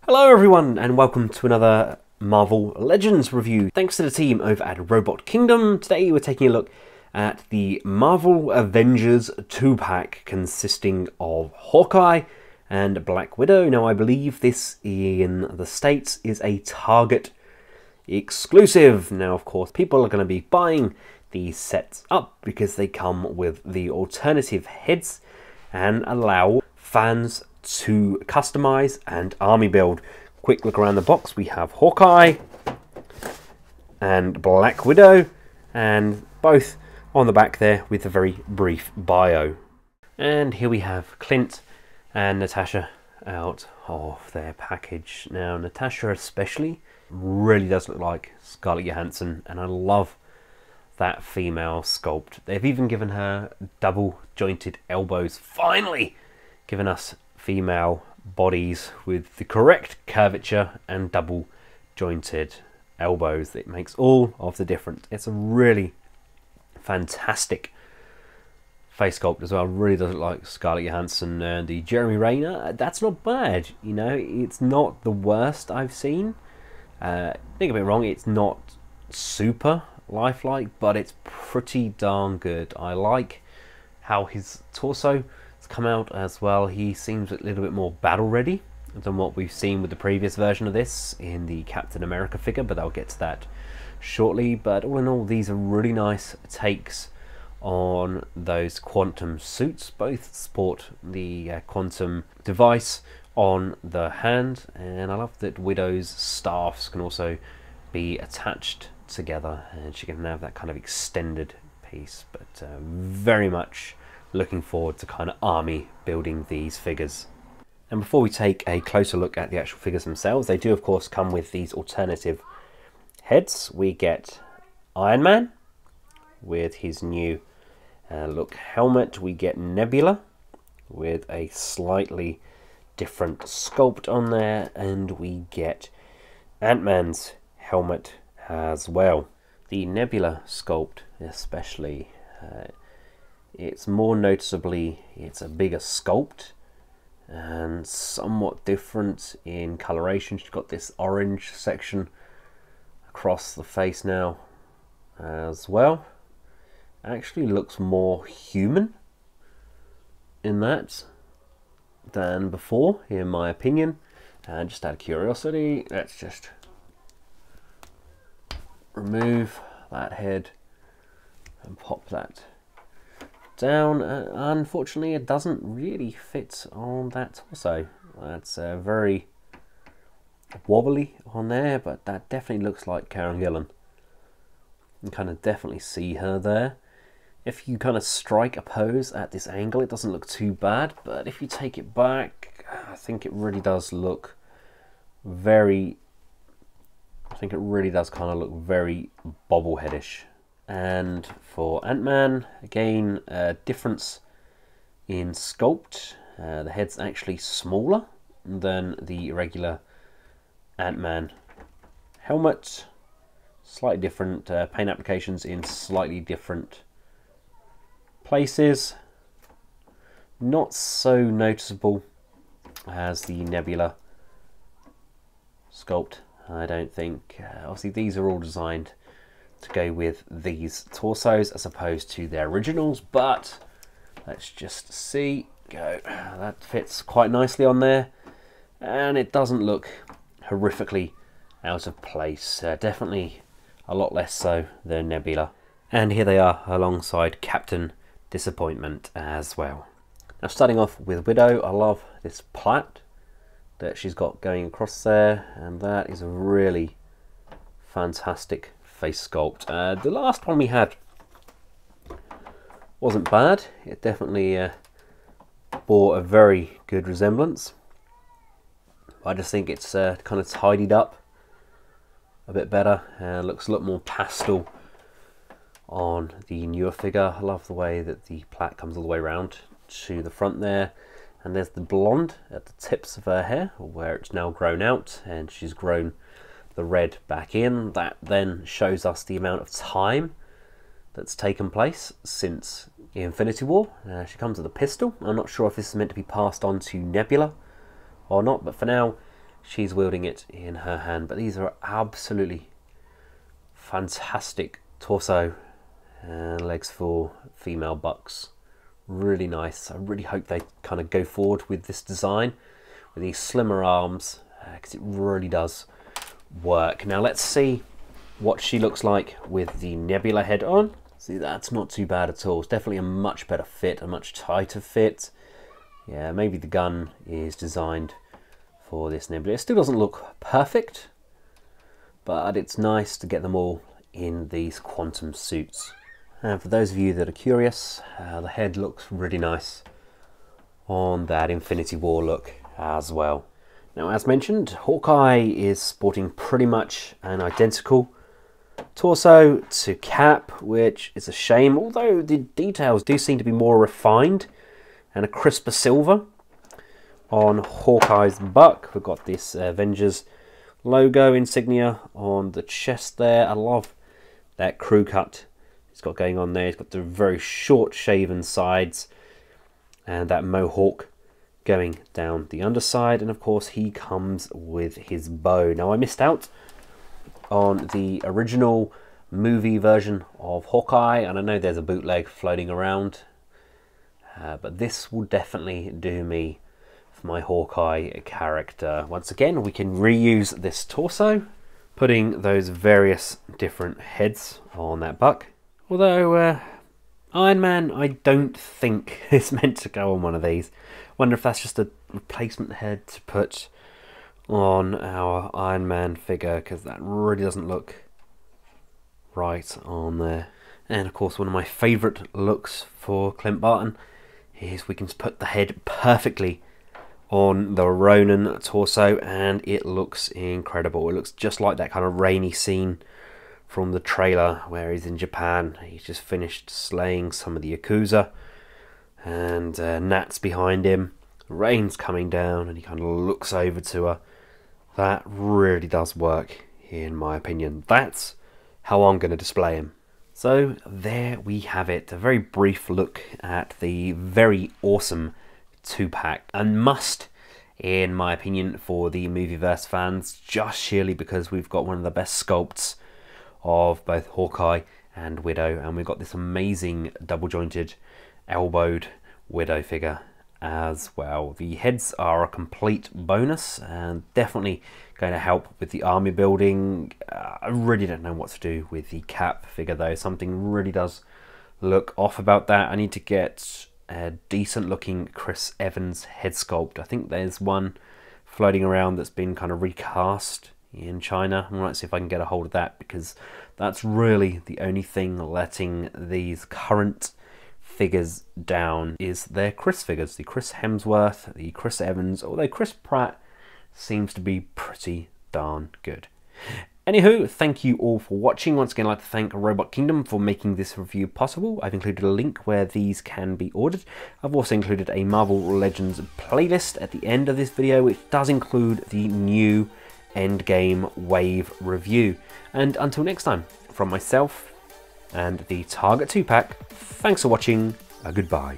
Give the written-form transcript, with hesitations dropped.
Hello everyone and welcome to another Marvel Legends review. Thanks to the team over at Robot Kingdom. Today we're taking a look at the Marvel Avengers 2-pack consisting of Hawkeye and Black Widow. Now I believe this in the States is a Target exclusive. Now of course people are going to be buying these sets up because they come with the alternative heads and allow fans to customize and army build. Quick look around the box, we have Hawkeye and Black Widow, and both on the back there with a very brief bio. And here we have Clint and Natasha out of their package. Now Natasha especially really does look like Scarlett Johansson, and I love that female sculpt. They've even given her double jointed elbows, finally given us female bodies with the correct curvature and double jointed elbows. It makes all of the difference. It's a really fantastic face sculpt as well. Really does look like Scarlett Johansson. And the Jeremy Renner, that's not bad, you know, it's not the worst I've seen. Don't get me wrong, it's not super lifelike, but it's pretty darn good. I like how his torso come out as well. He seems a little bit more battle ready than what we've seen with the previous version of this in the Captain America figure, but I'll get to that shortly. But all in all, these are really nice takes on those quantum suits. Both sport the quantum device on the hand, and I love that Widow's staffs can also be attached together and she can have that kind of extended piece. But very much looking forward to kind of army building these figures. And before we take a closer look at the actual figures themselves, they do of course come with these alternative heads. We get Iron Man with his new look helmet. We get Nebula with a slightly different sculpt on there, and we get Ant-Man's helmet as well. The Nebula sculpt especially, it's more noticeably, it's a bigger sculpt and somewhat different in coloration. She's got this orange section across the face now as well. Actually looks more human in that than before, in my opinion. And just out of curiosity, let's just remove that head and pop that down. Unfortunately, it doesn't really fit on that torso. That's very wobbly on there, but that definitely looks like Karen Gillan. You can kind of definitely see her there. If you kind of strike a pose at this angle, it doesn't look too bad, but if you take it back, I think it really does look very, I think it really does kind of look very bobbleheadish. And for Ant-Man, again, a difference in sculpt. The head's actually smaller than the regular Ant-Man helmet. Slightly different paint applications in slightly different places. Not so noticeable as the Nebula sculpt, I don't think. Obviously these are all designed to go with these torsos as opposed to their originals, but let's just see. Go, that fits quite nicely on there, and it doesn't look horrifically out of place. Definitely a lot less so than Nebula. And here they are alongside Captain Disappointment as well. Now starting off with Widow, I love this plait that she's got going across there, and that is a really fantastic face sculpt. The last one we had wasn't bad. It definitely bore a very good resemblance. I just think it's kind of tidied up a bit better. Looks a lot more pastel on the newer figure. I love the way that the plait comes all the way around to the front there, and there's the blonde at the tips of her hair where it's now grown out, and she's grown the red back in. That then shows us the amount of time that's taken place since Infinity War. She comes with a pistol. I'm not sure if this is meant to be passed on to Nebula or not, but for now she's wielding it in her hand. But these are absolutely fantastic torso and legs for female bucks. Really nice. I really hope they kind of go forward with this design with these slimmer arms, because it really does work. Now let's see what she looks like with the Nebula Head on. See, that's not too bad at all. It's definitely a much better fit, a much tighter fit. Yeah, maybe the gun is designed for this Nebula. It still doesn't look perfect, but it's nice to get them all in these quantum suits. And for those of you that are curious, the head looks really nice on that Infinity War look as well. Now, as mentioned, Hawkeye is sporting pretty much an identical torso to Cap, which is a shame, although the details do seem to be more refined and a crisper silver. On Hawkeye's buck, we've got this Avengers logo insignia on the chest there. I love that crew cut it's got going on there. It's got the very short shaven sides and that mohawk going down the underside, and of course he comes with his bow. Now, I missed out on the original movie version of Hawkeye, and I know there's a bootleg floating around, but this will definitely do me for my Hawkeye character. Once again, we can reuse this torso, putting those various different heads on that buck. Although Iron Man, I don't think is meant to go on one of these. Wonder if that's just a replacement head to put on our Iron Man figure, because that really doesn't look right on there. And of course, one of my favourite looks for Clint Barton is we can put the head perfectly on the Ronin torso, and it looks incredible. It looks just like that kind of rainy scene from the trailer where he's in Japan. He's just finished slaying some of the Yakuza, and Nat's behind him. Rain's coming down, and he kind of looks over to her. That really does work, in my opinion. That's how I'm going to display him. So there we have it. A very brief look at the very awesome 2-pack. And must, in my opinion, for the Movieverse fans, just sheerly because we've got one of the best sculpts of both Hawkeye and Widow, and we've got this amazing double jointed elbowed Widow figure as well. The heads are a complete bonus and definitely going to help with the army building. I really don't know what to do with the Cap figure though. Something really does look off about that. I need to get a decent looking Chris Evans head sculpt. I think there's one floating around that's been kind of recast in China. I might see if I can get a hold of that, because that's really the only thing letting these current figures down is their Chris figures, the Chris Hemsworth, the Chris Evans, although Chris Pratt seems to be pretty darn good. Anywho, thank you all for watching. Once again, I'd like to thank Robot Kingdom for making this review possible. I've included a link where these can be ordered. I've also included a Marvel Legends playlist at the end of this video, which does include the new Endgame Wave review. And until next time, from myself and the Target 2-pack, thanks for watching, goodbye.